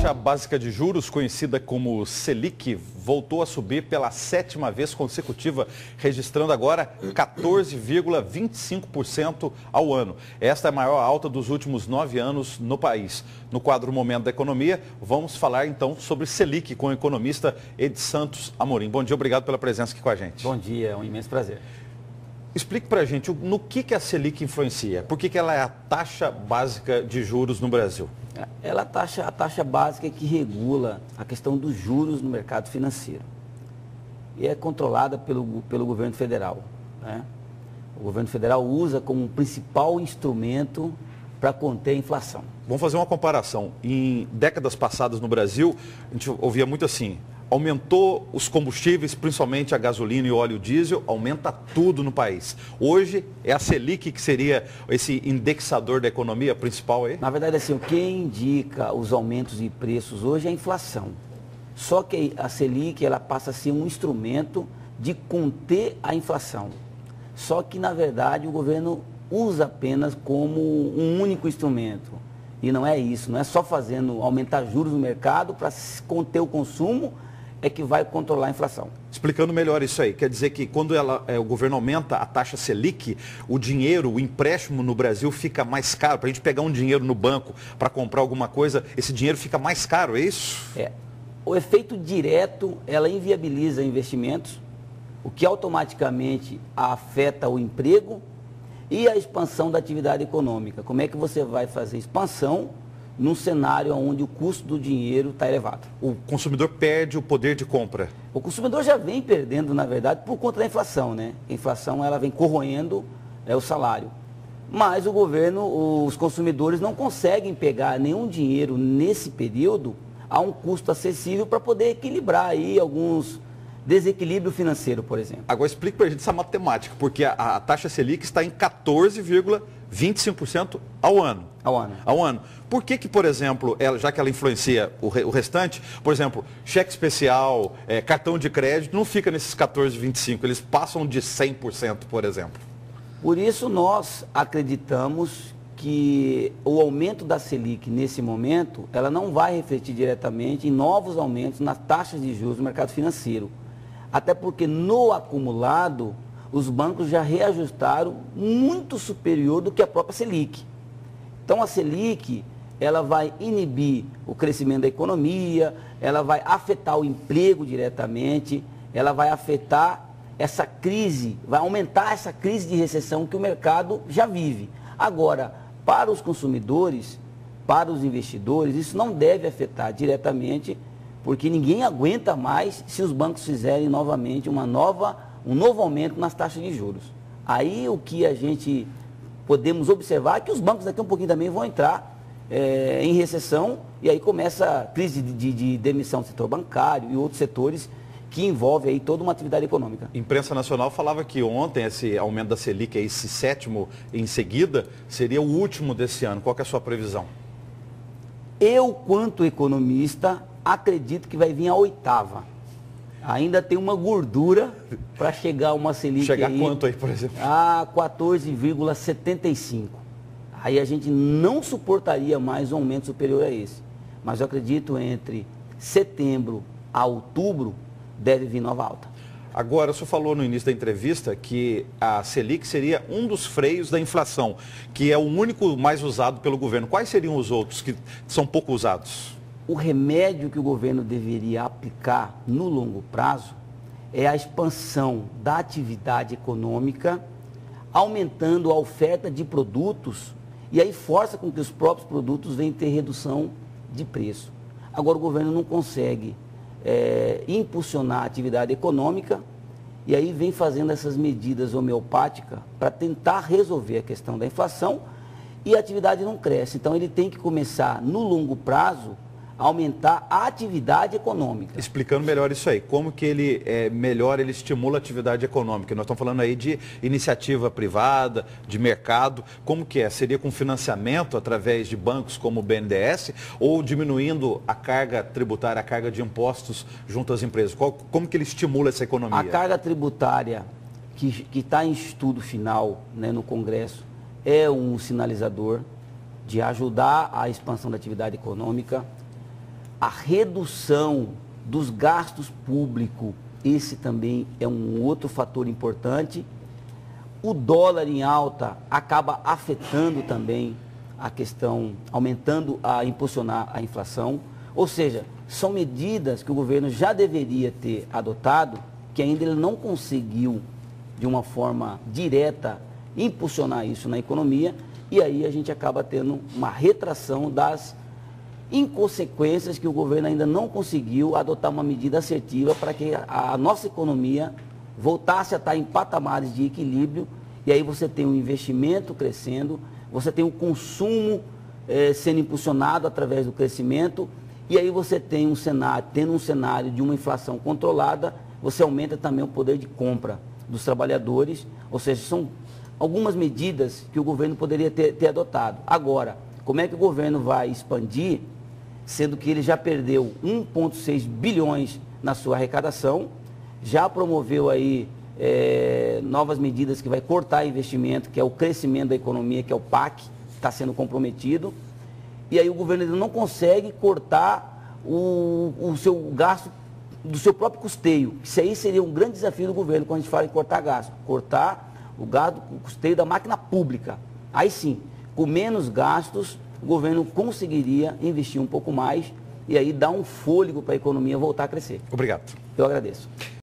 taxa básica de juros, conhecida como Selic, voltou a subir pela 7ª vez consecutiva, registrando agora 14,25% ao ano. Esta é a maior alta dos últimos 9 anos no país. No quadro Momento da Economia, vamos falar então sobre Selic com o economista Ed Santos Amorim. Bom dia, obrigado pela presença aqui com a gente. Bom dia, é um imenso prazer. Explique para a gente no que a Selic influencia, por que ela é a taxa básica de juros no Brasil? Ela é a taxa básica que regula a questão dos juros no mercado financeiro. E é controlada pelo governo federal, né? O governo federal usa como principal instrumento para conter a inflação. Vamos fazer uma comparação. Em décadas passadas no Brasil, a gente ouvia muito assim: aumentou os combustíveis, principalmente a gasolina e o óleo diesel, aumenta tudo no país. Hoje é a Selic que seria esse indexador da economia principal aí? Na verdade, assim, o que indica os aumentos de preços hoje é a inflação. Só que a Selic ela passa a ser um instrumento de conter a inflação. Só que, na verdade, o governo usa apenas como um único instrumento. E não é isso, não é só fazendo aumentar juros no mercado para conter o consumo é que vai controlar a inflação. Explicando melhor isso aí, quer dizer que quando o governo aumenta a taxa Selic, o dinheiro, o empréstimo no Brasil fica mais caro. Para a gente pegar um dinheiro no banco para comprar alguma coisa, esse dinheiro fica mais caro, é isso? O efeito direto, ela inviabiliza investimentos, o que automaticamente afeta o emprego e a expansão da atividade econômica. Como é que você vai fazer expansão num cenário onde o custo do dinheiro está elevado? O consumidor perde o poder de compra. O consumidor já vem perdendo, na verdade, por conta da inflação, né? A inflação ela vem corroendo o salário. Mas o governo, os consumidores não conseguem pegar nenhum dinheiro nesse período a um custo acessível para poder equilibrar aí alguns desequilíbrio financeiro, por exemplo. Agora explique para a gente essa matemática, porque a taxa Selic está em 14,25% ao ano. Ao ano. Por que, por exemplo, já que ela influencia o restante, por exemplo, cheque especial, cartão de crédito, não fica nesses 14,25%, eles passam de 100%, por exemplo? Por isso nós acreditamos que o aumento da Selic nesse momento, ela não vai refletir diretamente em novos aumentos nas taxas de juros do mercado financeiro. Até porque no acumulado, os bancos já reajustaram muito superior do que a própria Selic. Então a Selic, ela vai inibir o crescimento da economia, ela vai afetar o emprego diretamente, ela vai afetar essa crise, vai aumentar essa crise de recessão que o mercado já vive. Agora, para os consumidores, para os investidores, isso não deve afetar diretamente, porque ninguém aguenta mais se os bancos fizerem novamente um novo aumento nas taxas de juros. Aí o que a gente podemos observar é que os bancos daqui a um pouquinho também vão entrar em recessão e aí começa a crise de demissão do setor bancário e outros setores que envolve aí toda uma atividade econômica. A imprensa nacional falava que ontem esse aumento da Selic, esse 7º em seguida, seria o último desse ano. Qual que é a sua previsão? Eu, quanto economista, acredito que vai vir a 8ª. Ainda tem uma gordura para chegar a uma Selic. Chegar a quanto aí, por exemplo? A 14,75. Aí a gente não suportaria mais um aumento superior a esse. Mas eu acredito entre setembro a outubro deve vir nova alta. Agora, o senhor falou no início da entrevista que a Selic seria um dos freios da inflação, que é o único mais usado pelo governo. Quais seriam os outros que são pouco usados? O remédio que o governo deveria aplicar no longo prazo é a expansão da atividade econômica, aumentando a oferta de produtos e aí força com que os próprios produtos venham ter redução de preço. Agora o governo não consegue impulsionar a atividade econômica e aí vem fazendo essas medidas homeopáticas para tentar resolver a questão da inflação e a atividade não cresce. Então ele tem que começar no longo prazo aumentar a atividade econômica. Explicando melhor isso aí, como que ele ele estimula a atividade econômica? Nós estamos falando aí de iniciativa privada, de mercado, como que é? Seria com financiamento através de bancos como o BNDES ou diminuindo a carga tributária, a carga de impostos junto às empresas? Como que ele estimula essa economia? A carga tributária que está em estudo final, né, no Congresso é um sinalizador de ajudar a expansão da atividade econômica. a redução dos gastos públicos, esse também é um outro fator importante. O dólar em alta acaba afetando também a questão, impulsionar a inflação. Ou seja, são medidas que o governo já deveria ter adotado, que ainda ele não conseguiu, de uma forma direta, impulsionar isso na economia, e aí a gente acaba tendo uma retração das inconsequências que o governo ainda não conseguiu adotar uma medida assertiva para que a nossa economia voltasse a estar em patamares de equilíbrio, e aí você tem o investimento crescendo, você tem o consumo sendo impulsionado através do crescimento, e aí você tem tendo um cenário de uma inflação controlada, você aumenta também o poder de compra dos trabalhadores, ou seja, são algumas medidas que o governo poderia ter adotado. Agora, como é que o governo vai expandir, sendo que ele já perdeu 1,6 bilhões na sua arrecadação, já promoveu aí novas medidas que vai cortar investimento, que é o crescimento da economia, que é o PAC, que está sendo comprometido, e aí o governo ainda não consegue cortar o seu gasto do seu próprio custeio. Isso aí seria um grande desafio do governo quando a gente fala em cortar gasto. Cortar o gasto, o custeio da máquina pública. Aí sim, com menos gastos, o governo conseguiria investir um pouco mais e aí dar um fôlego para a economia voltar a crescer. Obrigado. Eu agradeço.